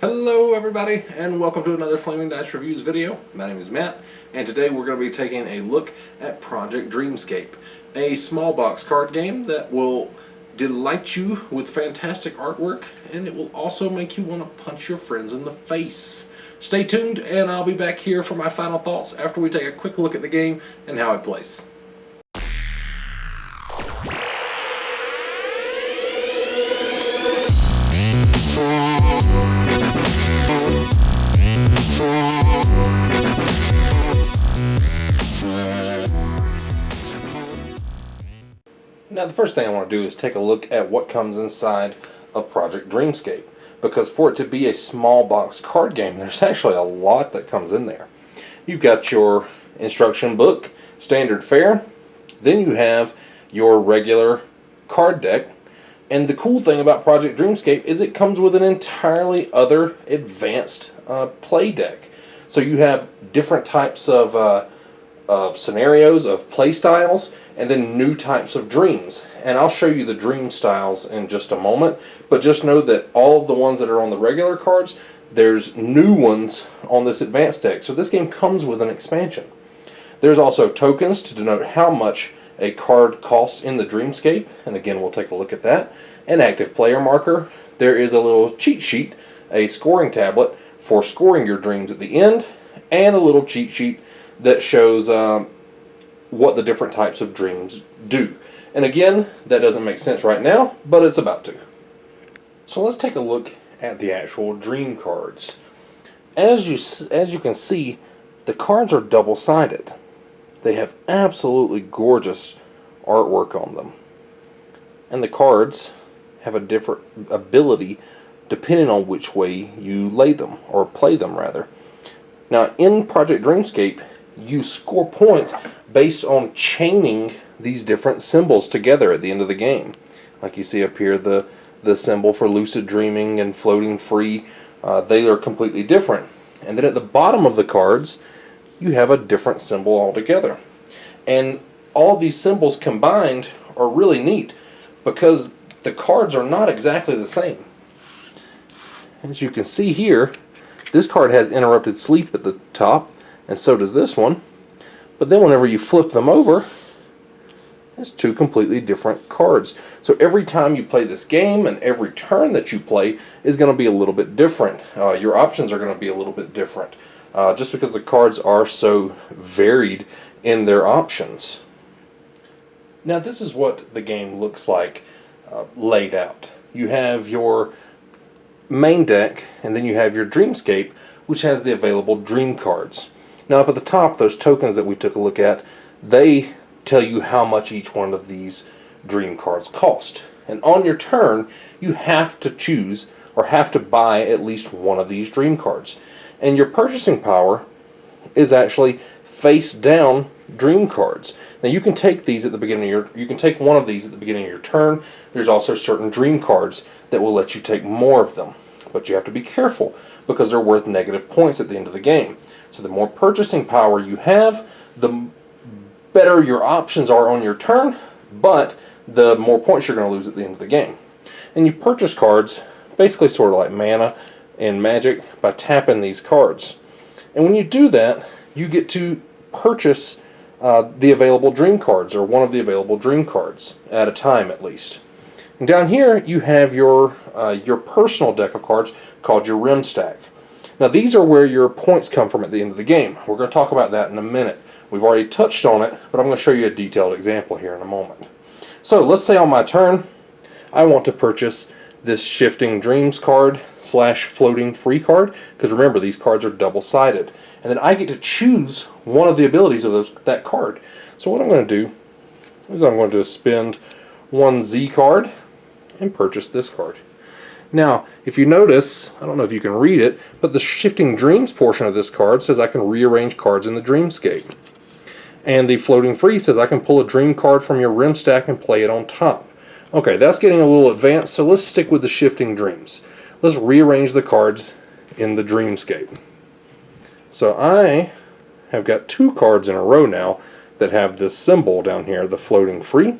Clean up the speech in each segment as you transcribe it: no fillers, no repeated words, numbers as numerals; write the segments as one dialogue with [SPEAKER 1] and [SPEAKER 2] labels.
[SPEAKER 1] Hello everybody, and welcome to another Flaming Dice Reviews video. My name is Matt, and today we're going to be taking a look at Project Dreamscape, a small box card game that will delight you with fantastic artwork, and it will also make you want to punch your friends in the face. Stay tuned, and I'll be back here for my final thoughts after we take a quick look at the game and how it plays. Now the first thing I want to do is take a look at what comes inside of Project Dreamscape, because for it to be a small box card game, there's actually a lot that comes in there. You've got your instruction book, standard fare, then you have your regular card deck, and the cool thing about Project Dreamscape is it comes with an entirely other advanced play deck. So you have different types of scenarios, of play styles, and then new types of dreams. And I'll show you the dream styles in just a moment, but just know that all of the ones that are on the regular cards, there's new ones on this advanced deck. So this game comes with an expansion. There's also tokens to denote how much a card costs in the Dreamscape, and again we'll take a look at that. An active player marker. There is a little cheat sheet, a scoring tablet for scoring your dreams at the end, and a little cheat sheet that shows what the different types of dreams do. And again, that doesn't make sense right now, but it's about to. So let's take a look at the actual dream cards. As you can see, the cards are double-sided. They have absolutely gorgeous artwork on them. And the cards have a different ability depending on which way you lay them, or play them rather. Now in Project Dreamscape, you score points based on chaining these different symbols together at the end of the game. Like you see up here, the symbol for lucid dreaming and floating free, they are completely different. And then at the bottom of the cards, you have a different symbol altogether. And all these symbols combined are really neat because the cards are not exactly the same. As you can see here, this card has interrupted sleep at the top, and so does this one. But then whenever you flip them over, it's two completely different cards. So every time you play this game and every turn that you play is going to be a little bit different. Your options are going to be a little bit different, just because the cards are so varied in their options. Now this is what the game looks like laid out. You have your main deck, and then you have your Dreamscape, which has the available dream cards. Now up at the top, those tokens that we took a look at, they tell you how much each one of these dream cards cost. And on your turn, you have to choose or have to buy at least one of these dream cards. And your purchasing power is actually face down dream cards. Now you can take these at the beginning of you can take one of these at the beginning of your turn. There's also certain dream cards that will let you take more of them. But you have to be careful because they're worth negative points at the end of the game. So the more purchasing power you have, the better your options are on your turn, but the more points you're going to lose at the end of the game. And you purchase cards basically sort of like mana in Magic by tapping these cards. And when you do that, you get to purchase the available dream cards, or one of the available dream cards at a time at least. And down here you have your personal deck of cards called your rim stack. Now these are where your points come from at the end of the game. We're going to talk about that in a minute. We've already touched on it, but I'm going to show you a detailed example here in a moment. So let's say on my turn, I want to purchase this Shifting Dreams card / Floating Free card, because remember these cards are double-sided. And then I get to choose one of the abilities of that card. So what I'm going to do is I'm going to spend one Z card and purchase this card. Now, if you notice, I don't know if you can read it, but the Shifting Dreams portion of this card says I can rearrange cards in the Dreamscape. And the Floating Free says I can pull a dream card from your rim stack and play it on top. Okay, that's getting a little advanced, so let's stick with the Shifting Dreams. Let's rearrange the cards in the Dreamscape. So I have got two cards in a row now that have this symbol down here, the Floating Free.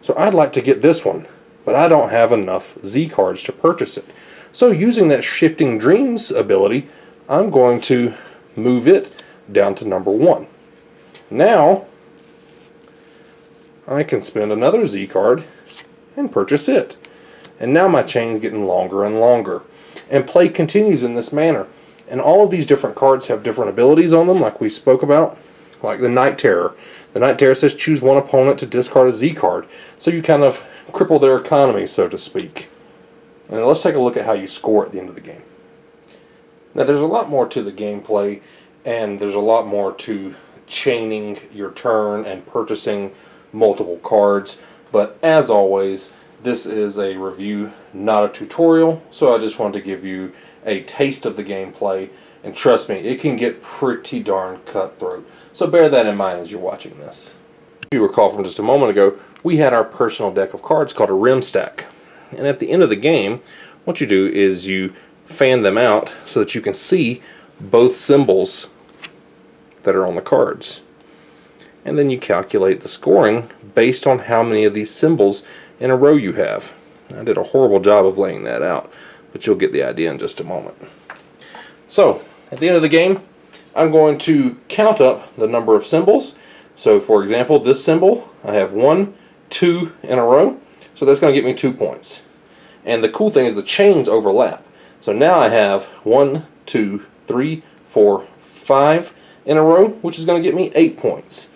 [SPEAKER 1] So I'd like to get this one, but I don't have enough Z cards to purchase it. So using that Shifting Dreams ability, I'm going to move it down to number 1. Now I can spend another Z card and purchase it. And now my chain's getting longer and longer. And play continues in this manner. And all of these different cards have different abilities on them, like we spoke about, like the Night Terror. The Night Terror says choose one opponent to discard a Z card. So you kind of cripple their economy, so to speak. And let's take a look at how you score at the end of the game. Now there's a lot more to the gameplay, and there's a lot more to chaining your turn and purchasing multiple cards. But as always, this is a review, not a tutorial, so I just wanted to give you a taste of the gameplay, and trust me, it can get pretty darn cutthroat. So bear that in mind as you're watching this. If you recall from just a moment ago, we had our personal deck of cards called a rim stack. And at the end of the game, what you do is you fan them out so that you can see both symbols that are on the cards. And then you calculate the scoring based on how many of these symbols in a row you have. I did a horrible job of laying that out, but you'll get the idea in just a moment. So, at the end of the game, I'm going to count up the number of symbols. So, for example, this symbol, I have 1, 2 in a row, so that's going to get me 2 points. And the cool thing is the chains overlap. So now I have 1, 2, 3, 4, 5 in a row, which is going to get me 8 points.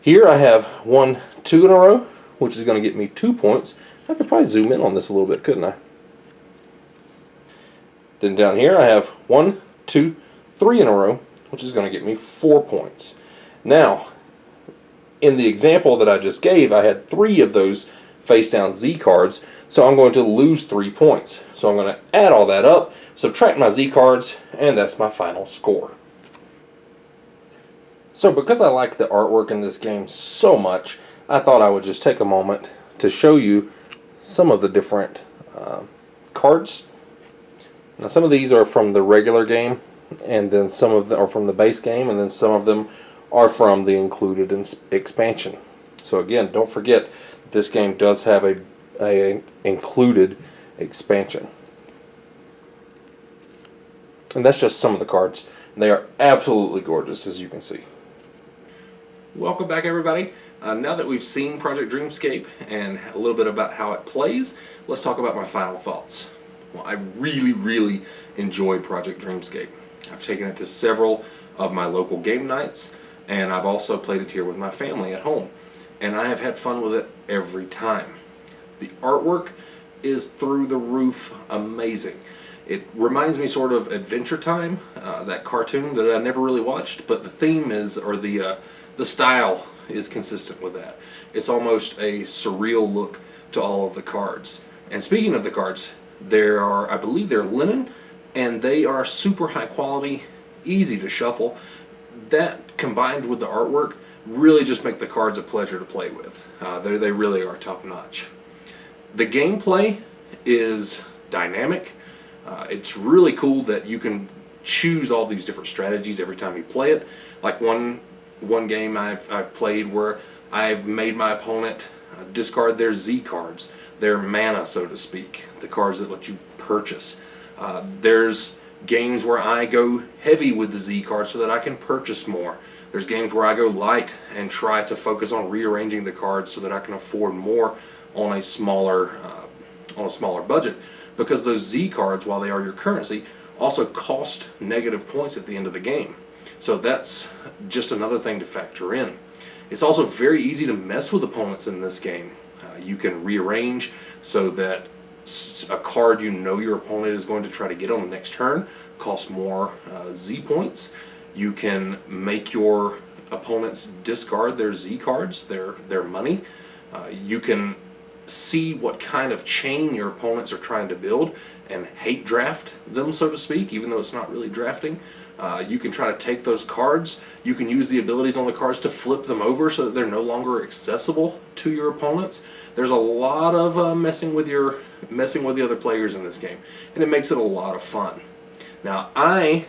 [SPEAKER 1] Here I have 1, 2 in a row, which is going to get me 2 points. I could probably zoom in on this a little bit, couldn't I? Then down here I have 1, 2, 3 in a row, which is going to get me 4 points. Now, in the example that I just gave, I had 3 of those face down Z cards, so I'm going to lose 3 points. So I'm going to add all that up, subtract my Z cards, and that's my final score. So because I like the artwork in this game so much, I thought I would just take a moment to show you some of the different cards. Now some of these are from the regular game, and then some of them are from the base game, and then some of them are from the included expansion. So again, don't forget, this game does have a included expansion. And that's just some of the cards. They are absolutely gorgeous, as you can see. Welcome back, everybody. Now that we've seen Project Dreamscape and a little bit about how it plays, let's talk about my final thoughts. Well, I really enjoyed Project Dreamscape. I've taken it to several of my local game nights, and I've also played it here with my family at home. And I have had fun with it every time. The artwork is through the roof amazing. It reminds me sort of Adventure Time, that cartoon that I never really watched, but the theme is, or the style is consistent with that. It's almost a surreal look to all of the cards. And speaking of the cards, I believe they're linen, and they are super high quality, easy to shuffle. That combined with the artwork really just make the cards a pleasure to play with. They really are top notch. The gameplay is dynamic. It's really cool that you can choose all these different strategies every time you play it. Like one game I've played where I've made my opponent discard their Z cards, their mana, so to speak, the cards that let you purchase. There's games where I go heavy with the Z cards so that I can purchase more. There's games where I go light and try to focus on rearranging the cards so that I can afford more on a smaller budget. Because those Z cards, while they are your currency, also cost negative points at the end of the game. So that's just another thing to factor in. It's also very easy to mess with opponents in this game. You can rearrange so that a card you know your opponent is going to try to get on the next turn costs more Z points. You can make your opponents discard their Z cards, their money. You can see what kind of chain your opponents are trying to build and hate draft them, so to speak, even though it's not really drafting. You can try to take those cards. You can use the abilities on the cards to flip them over so that they're no longer accessible to your opponents. There's a lot of messing with the other players in this game, and it makes it a lot of fun. Now, I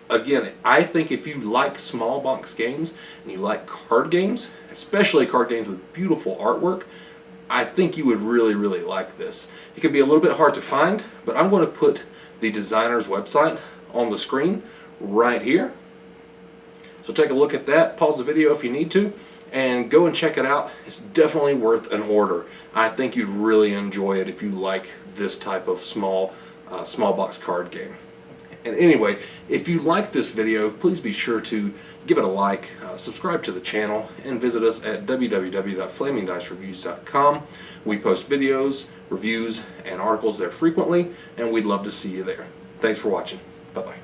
[SPEAKER 1] think if you like small box games and you like card games, especially card games with beautiful artwork, I think you would really, really like this. It can be a little bit hard to find, but I'm going to put the designer's website on the screen right here. So take a look at that, pause the video if you need to, and go and check it out. It's definitely worth an order. I think you'd really enjoy it if you like this type of small box card game. And anyway, if you like this video, please be sure to give it a like, subscribe to the channel, and visit us at www.flamingdicereviews.com. We post videos, reviews, and articles there frequently, and we'd love to see you there. Thanks for watching. Bye-bye.